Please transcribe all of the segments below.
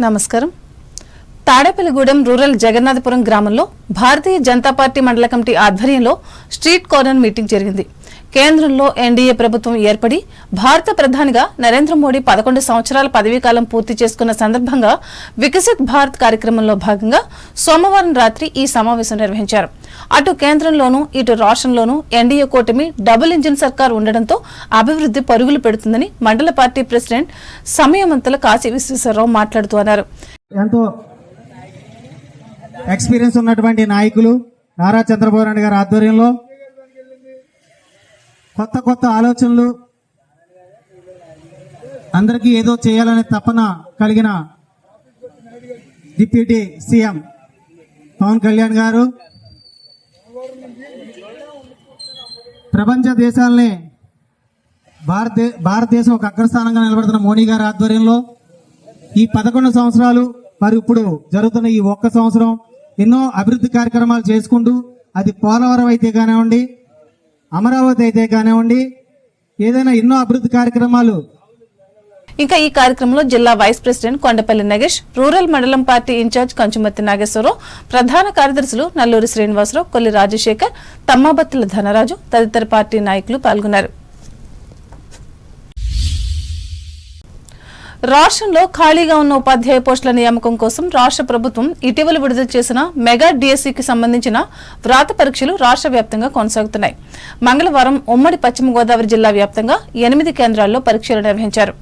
నమస్కారం. తాడేపల్లిగూడెం రూరల్ జగన్నాథపురం గ్రామంలో భారతీయ జనతా పార్టీ మండల కమిటీ ఆధ్వర్యంలో స్ట్రీట్ కార్నర్ మీటింగ్ జరిగింది. కేంద్రంలో ఎన్డీఏ ప్రభుత్వం ఏర్పడి భారత ప్రధానిగా నరేంద్ర మోడీ 11 సంవత్సరాల పదవీకాలం పూర్తి చేసుకున్న సందర్భంగా వికసిత్ భారత్ కార్యక్రమంలో భాగంగా సోమవారం రాత్రి ఈ సమావేశం నిర్వహించారు. అటు కేంద్రంలోనూ ఇటు రాష్ట్రంలోనూ ఎన్డీఏ కూటమి డబుల్ ఇంజిన్ సర్కార్ ఉండడంతో అభివృద్ధి పరుగులు పెడుతుందని మండల పార్టీ ప్రెసిడెంట్ సమయమంతల కాశీ విశ్వేశ్వరరావు మాట్లాడుతూ అన్నారు. ఎంతో ఎక్స్పీరియన్స్ ఉన్నటువంటి నాయకులు నారా చంద్రబాబు నాయుడు గారి ఆధ్వర్యంలో కొత్త కొత్త ఆలోచనలు, అందరికీ ఏదో చేయాలనే తపన కలిగిన డిప్యూటీ సీఎం పవన్ కళ్యాణ్ గారు ప్రపంచ దేశాలని భారతదేశం ఒక అగ్రస్థానంగా నిలబడుతున్న మోడీ గారి ఆధ్వర్యంలో ఈ 11 సంవత్సరాలు మరి ఇప్పుడు జరుగుతున్న ఈ 1 సంవత్సరం ఎన్నో అభివృద్ధి కార్యక్రమాలు చేసుకుంటూ, అది పోలవరం అయితే కానివ్వండి, అమరావతి అయితే కానివ్వండి, ఏదైనా ఎన్నో అభివృద్ధి కార్యక్రమాలు. ఇంకా ఈ కార్యక్రమంలో జిల్లా vice president Kondapalli Nagesh, rural మండలం పార్టీ ఇన్ఛార్జ్ కంచుమర్తి నాగేశ్వరరావు, ప్రధాన కార్యదర్శులు నల్లూరి శ్రీనివాసరావు, కొల్లి రాజశేఖర్, తమ్మాబత్తుల ధనరాజు తదితర పార్టీ నాయకులు పాల్గొన్నారు. రాష్ట్రంలో ఖాళీగా ఉన్న ఉపాధ్యాయ పోస్టుల నియామకం కోసం రాష్ట్ర ప్రభుత్వం ఇటీవల విడుదల చేసిన మెగా డిఎస్సికి సంబంధించిన వ్రాత పరీక్షలు రాష్ట్ర వ్యాప్తంగా కొనసాగుతున్నాయి. మంగళవారం ఉమ్మడి పశ్చిమ గోదావరి జిల్లా వ్యాప్తంగా 8 కేంద్రాల్లో పరీక్షలు నిర్వహించారు.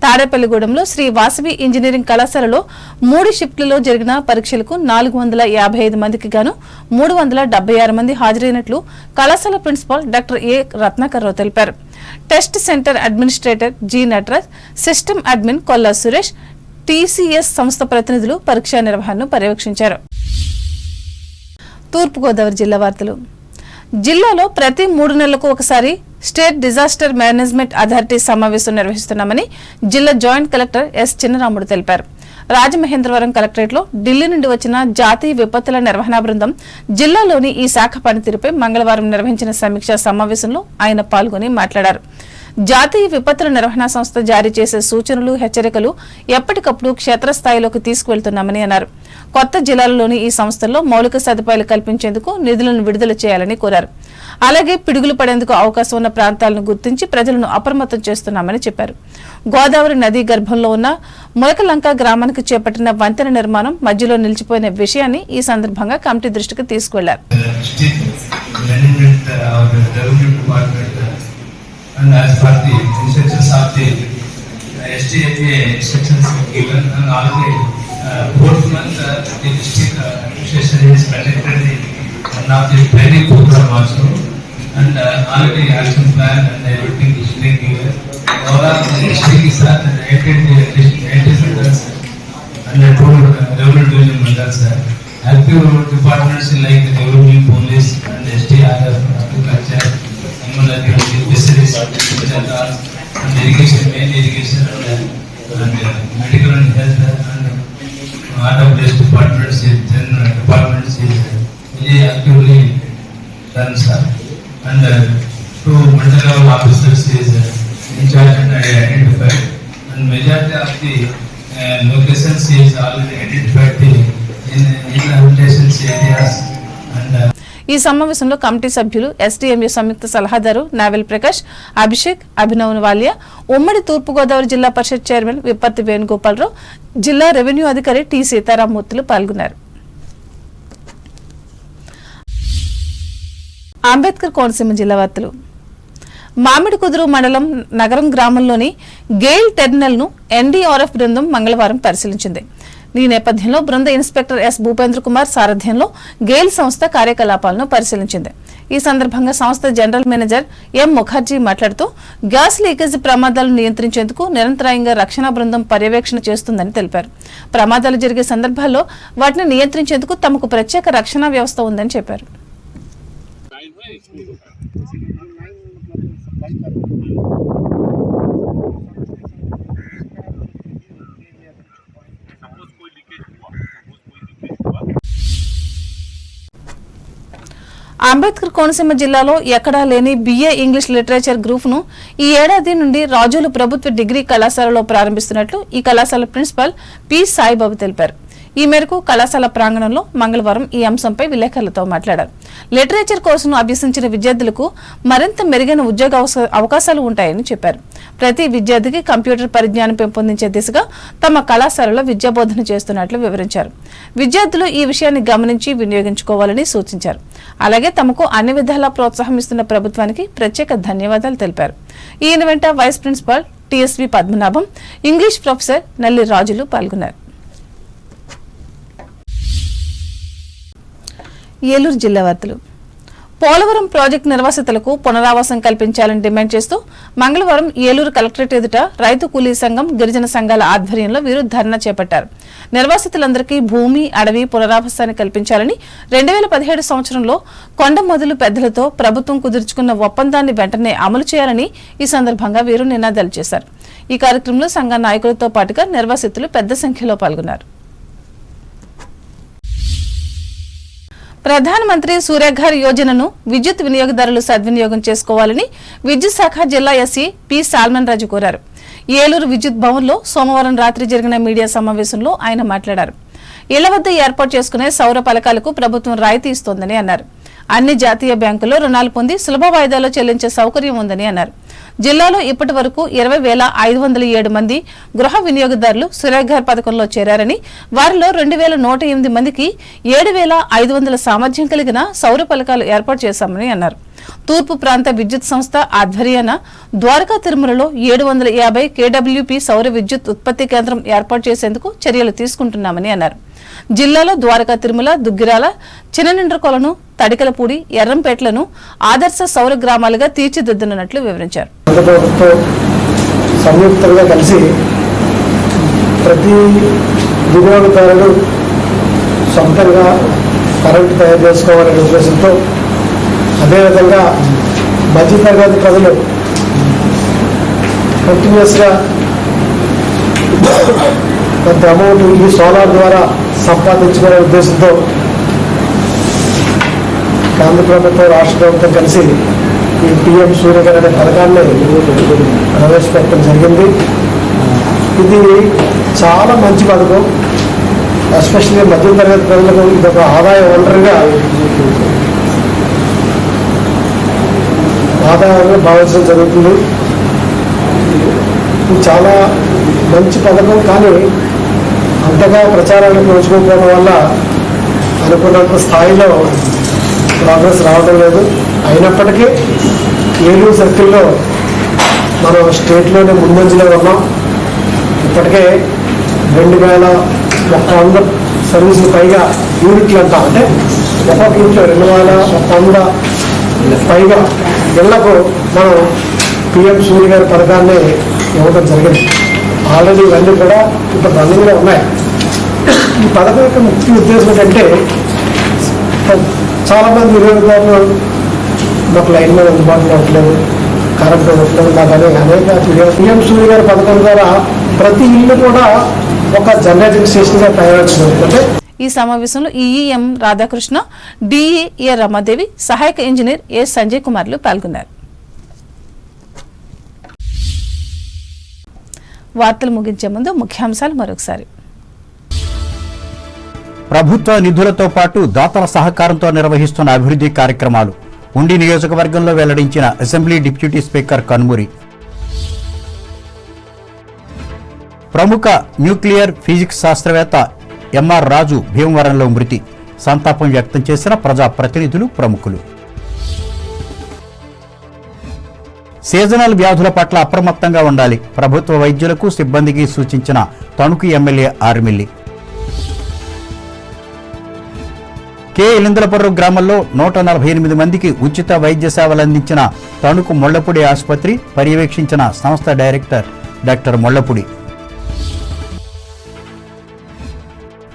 తాడేపల్లిగూడెంలో శ్రీ వాసవి ఇంజనీరింగ్ కళాశాలలో 3 షిఫ్ట్లలో జరిగిన పరీక్షలకు 455 మందికి గాను 376 మంది హాజరైనట్లు కళాశాల ప్రిన్సిపాల్ డాక్టర్ ఏ రత్నాకర్రావు తెలిపారు. Test centre administrator G Nataraj, system admin Kolla Suresh, TCS సంస్థ ప్రతినిధులు పరీక్షా నిర్వహణను పర్యవేక్షించారు. తూర్పుగోదావరి జిల్లా వార్తలు. జిల్లాలో ప్రతి 3 నెలలకు ఒకసారి స్టేట్ డిజాస్టర్ మేనేజ్మెంట్ అథారిటీ సమావేశం నిర్వహిస్తున్నామని జిల్లా జాయింట్ కలెక్టర్ ఎస్ చిన్నరాముడు తెలిపారు. రాజమహేంద్రవరం కలెక్టరేట్లో ఢిల్లీ నుండి వచ్చిన జాతీయ విపత్తుల నిర్వహణ బృందం జిల్లాలోని ఈ శాఖ పనితీరుపై మంగళవారం నిర్వహించిన సమీక్షా సమావేశంలో ఆయన పాల్గొని మాట్లాడారు. జాతీయ విపత్తుల నిర్వహణ సంస్థ జారీ చేసే సూచనలు, హెచ్చరికలు ఎప్పటికప్పుడు క్షేత్రస్థాయిలోకి తీసుకువెళ్తున్నామని అన్నారు. కొత్త జిల్లాలలోని ఈ సంస్థల్లో మౌలిక సదుపాయాలు కల్పించేందుకు నిధులను విడుదల చేయాలని కోరారు. అలాగే పిడుగులు పడేందుకు అవకాశం ఉన్న ప్రాంతాలను గుర్తించి ప్రజలను అప్రమత్తం చేస్తున్నామని చెప్పారు. గోదావరి నదీ గర్భంలో ఉన్న ములకలంక గ్రామానికి చేపట్టిన వంతెన నిర్మాణం మధ్యలో నిలిచిపోయిన విషయాన్ని ఈ సందర్భంగా కమిటీ దృష్టికి తీసుకువెళ్లారు. And as per the instructions of the SDFA instructions given, and already 4th month the district administration is conducted one of the training program also, and already action plan and everything is being given. Overall the district is at 80 centers and 2 revenue division mandals. Active departments like the revenue, police and SDRF, agriculture, fisheries, and irrigation, main irrigation, and medical and health, and art of this departments is very actively done, sir. And 2 mandal level officers is in charge and identified, and majority of the locations is already identified in inhabitations areas. And ఈ సమావేశంలో committee సభ్యులు, ఎస్డీఎంఏ సంయుక్త సలహాదారు novel Prakash, Abhishek, Abhinav వాలియా, ఉమ్మడి తూర్పుగోదావరి జిల్లా పరిషత్ chairman విప్పత్తి వేణుగోపాలరావు, జిల్లా revenue అధికారి T సీతారామూర్తులు పాల్గొన్నారు. అంబేద్కర్ కోనసీమ జిల్లా వార్తలు. మామిడికుదురు మండలం నగరం గ్రామంలోని గెయిల్ టెర్మినల్ ను ఎన్డీఆర్ఎఫ్ బృందం మంగళవారం పరిశీలించింది. ఈ నేపథ్యంలో బృంద ఇన్స్పెక్టర్ ఎస్ భూపేంద్ర కుమార్ సారథ్యంలో గెయిల్ సంస్థ కార్యకలాపాలను పరిశీలించింది. ఈ సందర్భంగా సంస్థ జనరల్ మేనేజర్ ఎం ముఖర్జీ మాట్లాడుతూ గ్యాస్ లీకేజీ ప్రమాదాలను నియంత్రించేందుకు నిరంతరాయంగా రక్షణ బృందం పర్యవేక్షణ చేస్తుందని తెలిపారు. ప్రమాదాలు జరిగే సందర్భాల్లో వాటిని నియంత్రించేందుకు తమకు ప్రత్యేక రక్షణ వ్యవస్థ ఉందని చెప్పారు. అంబేద్కర్ కోనసీమ జిల్లాలో ఎక్కడా లేని BA ఇంగ్లీష్ లిటరేచర్ గ్రూప్ను ఈ ఏడాది నుండి రాజోలు ప్రభుత్వ డిగ్రీ కళాశాలలో ప్రారంభిస్తున్నట్లు ఈ కళాశాల ప్రిన్సిపల్ పి సాయిబాబు తెలిపారు. ఈ మేరకు కళాశాల ప్రాంగణంలో మంగళవారం ఈ అంశంపై విలేకరులతో మాట్లాడారు. లిటరేచర్ కోర్సును అభ్యసించిన విద్యార్థులకు మరింత మెరుగైన ఉద్యోగ అవకాశాలు ఉంటాయని చెప్పారు. ప్రతి విద్యార్థికి కంప్యూటర్ పరిజ్ఞానం పెంపొందించే దిశగా తమ కళాశాలలో విద్యాబోధన చేస్తున్నట్లు వివరించారు. విద్యార్థులు ఈ విషయాన్ని గమనించి వినియోగించుకోవాలని సూచించారు. అలాగే తమకు అన్ని విధాలా ప్రోత్సాహం ఇస్తున్న ప్రభుత్వానికి ప్రత్యేక ధన్యవాదాలు తెలిపారు. ఈయన వెంట vice principal TSV Padmanabham, English professor Nalli Rajulu పాల్గొన్నారు. ఏలూరు జిల్లా వార్తలు. పోలవరం ప్రాజెక్టు నిర్వాసితులకు పునరావాసం కల్పించాలని డిమాండ్ చేస్తూ మంగళవారం ఏలూరు కలెక్టరేట్ ఎదుట రైతు కూలీ సంఘం, గిరిజన సంఘాల ఆధ్వర్యంలో వీరు ధర్నా చేపట్టారు. నిర్వాసితులందరికీ భూమి, అడవి పునరావాసాన్ని కల్పించాలని 2017 సంవత్సరంలో కొండ మొదలు పెద్దలతో ప్రభుత్వం కుదుర్చుకున్న ఒప్పందాన్ని వెంటనే అమలు చేయాలని ఈ సందర్భంగా వీరు నినాదాలు చేశారు. ఈ కార్యక్రమంలో సంఘ నాయకులతో పాటుగా నిర్వాసితులు పెద్ద సంఖ్యలో పాల్గొన్నారు. ప్రధానమంత్రి సూర్యఘర్ యోజనను విద్యుత్ వినియోగదారులు సద్వినియోగం చేసుకోవాలని విద్యుత్ శాఖ జిల్లా ఎస్సీ పి సాల్మన్ రాజు కోరారు. ఏలూరు విద్యుత్ భవన్లో సోమవారం రాత్రి జరిగిన మీడియా సమావేశంలో ఆయన మాట్లాడారు. ఇళ్ల వద్ద ఏర్పాటు చేసుకునే సౌర పలకాలకు ప్రభుత్వం రాయితీ ఇస్తోందని అన్నారు. అన్ని జాతీయ బ్యాంకుల్లో రుణాలు పొంది సులభ వాయిదాలో చెల్లించే సౌకర్యం ఉందని అన్నారు. జిల్లాలో ఇప్పటి వరకు 20,507 మంది గృహ వినియోగదారులు సూర్యఘర్ పథకంలో చేరారని, వారిలో 2,108 మందికి 7,500 సామర్థ్యం కలిగిన సౌర పలకాలు ఏర్పాటు చేశామని అన్నారు. తూర్పు ప్రాంత విద్యుత్ సంస్థ ఆధ్వర్యాన ద్వారకా తిరుమలలో 750 KWP సౌర విద్యుత్ ఉత్పత్తి కేంద్రం ఏర్పాటు చేసేందుకు చర్యలు తీసుకుంటున్నామని అన్నారు. జిల్లాలో ద్వారకా తిరుమల, దుగ్గిరాల, చిన్ననిండ్రకొలను, తడికలపూడి, ఎర్రంపేటలను ఆదర్శ సౌర గ్రామాలుగా తీర్చిదిద్దనున్నట్లు వివరించారు. సంయుక్తంగా కలిసి ప్రతి వినియోగదారుడు సొంతంగా కరెంటు తయారు చేసుకోవాలనే ఉద్దేశంతో, అదేవిధంగా మధ్యతరగతి ప్రజలు కంటిన్యూస్గా కొంత అమౌంట్ ఈ సోలార్ ద్వారా సంపాదించుకునే ఉద్దేశంతో కేంద్ర ప్రభుత్వం, రాష్ట్ర ప్రభుత్వం కలిసి ఈ PM సూర్యఘర్ అనే పథకాన్ని ప్రవేశపెట్టడం జరిగింది. ఇది చాలా మంచి పథకం. ఎస్పెషల్లీ మధ్యతరగతి ప్రజలకు ఇది ఒక ఆదాయ వనరుగా భావించడం జరుగుతుంది. ఇది చాలా మంచి పథకం, కానీ అంతగా ప్రచారానికి నోచుకోకపోవడం వల్ల అనుకున్నంత స్థాయిలో ప్రోగ్రెస్ రావడం లేదు. అయినప్పటికీ ఏలూరు సర్కిల్లో మనం స్టేట్లోనే ముందంజలో ఉన్నాం. ఇప్పటికే 2,100 సర్వీసులు పైగా యూనిట్లు అంటాం, అంటే ఒక్కొక్క ఇంట్లో 2,100 పైగా ఇళ్లకు మనం PM సూర్యఘర్ పథకాన్ని ఇవ్వడం జరిగింది. ఆల్రెడీ ఇవన్నీ కూడా ఇప్పుడు రన్నింగ్లో ఉన్నాయి. ఈ పథకం యొక్క ముఖ్య ఉద్దేశం ఏంటంటే, చాలామంది వినియోగదారులు మాకు లైన్ మీద అందుబాటులో ఉండట్లేదు, కరెంటు ఉండట్లేదు, కానీ అనేక PM సూర్యఘర్ పథకం ద్వారా ప్రతి ఇల్లు కూడా ఒక జనరేటింగ్ స్టేషన్గా తయారవుతుంది. ఈ సమావేశంలో EEM రాధాకృష్ణ, DE రమాదేవి, సహాయక ఇంజనీర్ A సంజయ్ కుమార్లు పాల్గొన్నారు. వార్తలు ముగించే ముందు ముఖ్యాంశాలు మరొకసారి. ప్రభుత్వ నిధులతో పాటు దాతల సహకారంతో నిర్వహిస్తున్న అభివృద్ధి కార్యక్రమాలు ఉండి నియోజకవర్గంలో వెల్లడించిన అసెంబ్లీ డిప్యూటీ స్పీకర్ కన్మూరి. ప్రముఖ న్యూక్లియర్ ఫిజిక్స్ శాస్త్రవేత్త MR రాజు భీమవరంలో మృతి. సంతాపం వ్యక్తం చేసిన ప్రజా ప్రతినిధులు, ప్రముఖులు. సీజనల్ వ్యాధుల పట్ల అప్రమత్తంగా ఉండాలి. ప్రభుత్వ వైద్యులకు, సిబ్బందికి సూచించిన తణుకు ఎమ్మెల్యే ఆర్మిల్లి. కె ఇలిందలపురం గ్రామంలో 148 మందికి ఉచిత వైద్య సేవలు అందించిన తణుకు మొళ్లపూడి ఆసుపత్రి పర్యవేక్షించిన సంస్థ డైరెక్టర్ డాక్టర్ మొళ్లపూడి.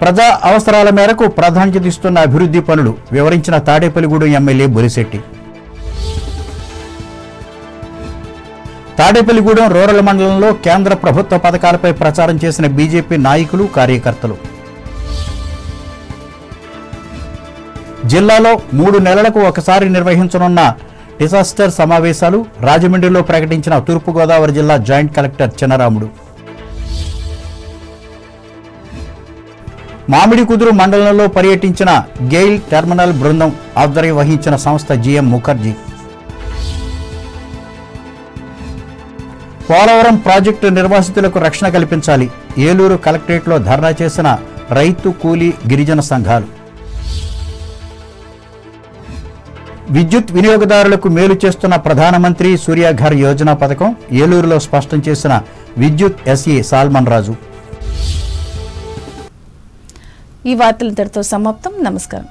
ప్రజా అవసరాల మేరకు ప్రాధాన్యత ఇస్తున్న అభివృద్ధి పనులు వివరించిన తాడేపల్లిగూడెం ఎమ్మెల్యే బొలిశెట్టి. తాడేపల్లిగూడెం రూరల్ మండలంలో కేంద్ర ప్రభుత్వ పథకాలపై ప్రచారం చేసిన బీజేపీ నాయకులు, కార్యకర్తలు. జిల్లాలో 3 నెలలకు ఒకసారి నిర్వహించనున్న డిసాస్టర్ సమావేశాలు రాజమండ్రిలో ప్రకటించిన తూర్పుగోదావరి జిల్లా జాయింట్ కలెక్టర్ చిన్నరాముడు. మామిడికుదురు మండలంలో పర్యటించిన గెయిల్ టెర్మినల్ బృందం ఆధ్వర్యం వహించిన సంస్థ జిఎం ముఖర్జీ. పోలవరం ప్రాజెక్టు నిర్వాసితులకు రక్షణ కల్పించాలి. ఏలూరు కలెక్టరేట్లో ధర్నా చేసిన రైతు కూలీ గిరిజన సంఘాలు. విద్యుత్ వినియోగదారులకు మేలు చేస్తున్న ప్రధానమంత్రి సూర్యఘర్ యోజన పథకం ఏలూరులో స్పష్టం చేసిన విద్యుత్ ఎస్ఈ సాల్మన్ రాజు. ఈ వార్తలు ఇంతటితో సమాప్తం. నమస్కారం.